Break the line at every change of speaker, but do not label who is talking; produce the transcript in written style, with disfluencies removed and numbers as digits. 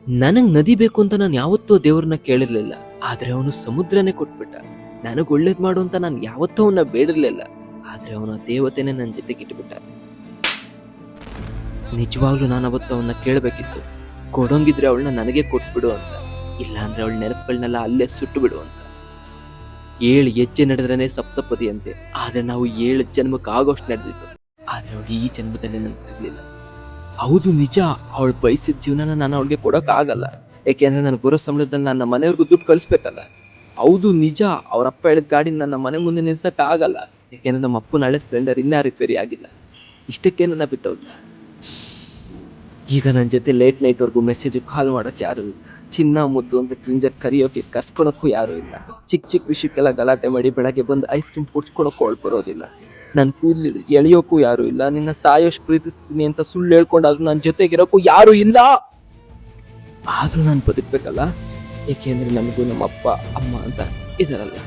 ನನಗ್ ನದಿ ಬೇಕು ಅಂತ ನಾನು ಯಾವತ್ತೂ ದೇವ್ರನ್ನ ಕೇಳಿರ್ಲಿಲ್ಲ, ಆದ್ರೆ ಅವನು ಸಮುದ್ರನೇ ಕೊಟ್ಬಿಟ್ಟ. ನನಗ್ ಒಳ್ಳೇದ್ ಮಾಡು ಅಂತ ನಾನು ಯಾವತ್ತೂ ಅವನ್ನ ಬೇಡಿರ್ಲಿಲ್ಲ, ಆದ್ರೆ ಅವನ ದೇವತೆನೆ ನನ್ನ ಜೊತೆಗೆ ಇಟ್ಬಿಟ್ಟ. ನಿಜವಾಗ್ಲೂ ನಾನು ಅವತ್ತು ಅವನ್ನ ಕೇಳಬೇಕಿತ್ತು, ಕೊಡೋಂಗಿದ್ರೆ ಅವಳನ್ನ ನನಗೆ ಕೊಟ್ಬಿಡು ಅಂತ, ಇಲ್ಲ ಅಂದ್ರೆ ಅವಳ ನೆನಪುಗಳನ್ನೆಲ್ಲ ಅಲ್ಲೇ ಸುಟ್ಟು ಬಿಡು ಅಂತ. 7 ಹೆಜ್ಜೆ ನಡೆದ್ರೇನೆ ಸಪ್ತಪದಿ ಅಂತೆ, ಆದ್ರೆ ನಾವು 7 ಜನ್ಮಕ್ಕೆ ಆಗೋಷ್ಟು ನಡೆದಿತ್ತು. ಆದ್ರೆ ಅವಳು ಈ ಜನ್ಮದಲ್ಲಿ ನನಗೆ ಸಿಗ್ಲಿಲ್ಲ. ಹೌದು ನಿಜ, ಅವಳು ಬಯಸಿದ ಜೀವನನ ನಾನು ಅವಳಿಗೆ ಕೊಡಕ್ ಆಗಲ್ಲ, ಯಾಕೆಂದ್ರೆ ನಾನು ಬರೋ ಸಂಬಳದಲ್ಲಿ ನನ್ನ ಮನೆಯವ್ರಿಗೂ ದುಡ್ಡು ಕಳಿಸ್ಬೇಕಲ್ಲ. ಹೌದು ನಿಜ, ಅವ್ರಪ್ಪ ಹೇಳಿದ ಗಾಡಿ ನನ್ನ ಮನೆ ಮುಂದೆ ನಿಲ್ಸಕ್ ಆಗಲ್ಲ, ಯಾಕೆಂದ್ರೆ ನಮ್ಮ ಅಪ್ಪನ ಹಳೆ ಸ್ಪ್ಲೆಂಡರ್ ಇನ್ನೂ ರಿಪೇರಿ ಆಗಿಲ್ಲ. ಇಷ್ಟಕ್ಕೆ ನನ್ನ ಬಿಟ್ಟೋದ್ಲ. ಈಗ ನನ್ನ ಜೊತೆ ಲೇಟ್ ನೈಟ್ವರೆಗೂ ಮೆಸೇಜ್ ಕಾಲ್ ಮಾಡಕ್ ಯಾರು ಇಲ್ಲ, ಚಿನ್ನ ಮುದ್ದು ಅಂತ ಕ್ಲಿಂಜರ್ ಕರಿಯೋಕೆ ಕರ್ಸ್ಕೊಳಕ್ಕೂ ಯಾರು ಇಲ್ಲ. ಚಿಕ್ಕ ಚಿಕ್ಕ ವಿಷಯಕ್ಕೆಲ್ಲ ಗಲಾಟೆ ಮಾಡಿ ಬೆಳಗ್ಗೆ ಬಂದು ಐಸ್ ಕ್ರೀಮ್ ಕುಡ್ಸ್ಕೊಳಕ್ಕೂ ಅವಳು ಬರೋದಿಲ್ಲ. ನನ್ನ ಕೂದಲು ಎಳೆಯೋಕ್ಕೂ ಯಾರು ಇಲ್ಲ, ನಿನ್ನ ಸಾಯೋಷ್ಟು ಪ್ರೀತಿಸ್ತೀನಿ ಅಂತ ಸುಳ್ಳು ಹೇಳ್ಕೊಂಡಾದ್ರೂ ನನ್ನ ಜೊತೆಗಿರೋಕ್ಕೂ ಯಾರು ಇಲ್ಲ. ಆದ್ರೂ ನಾನು ಬದುಕ್ಬೇಕಲ್ಲ, ಏಕೆಂದ್ರೆ ನಮಗೂ ನಮ್ಮ ಅಪ್ಪ ಅಮ್ಮ ಅಂತ ಇದರಲ್ಲ.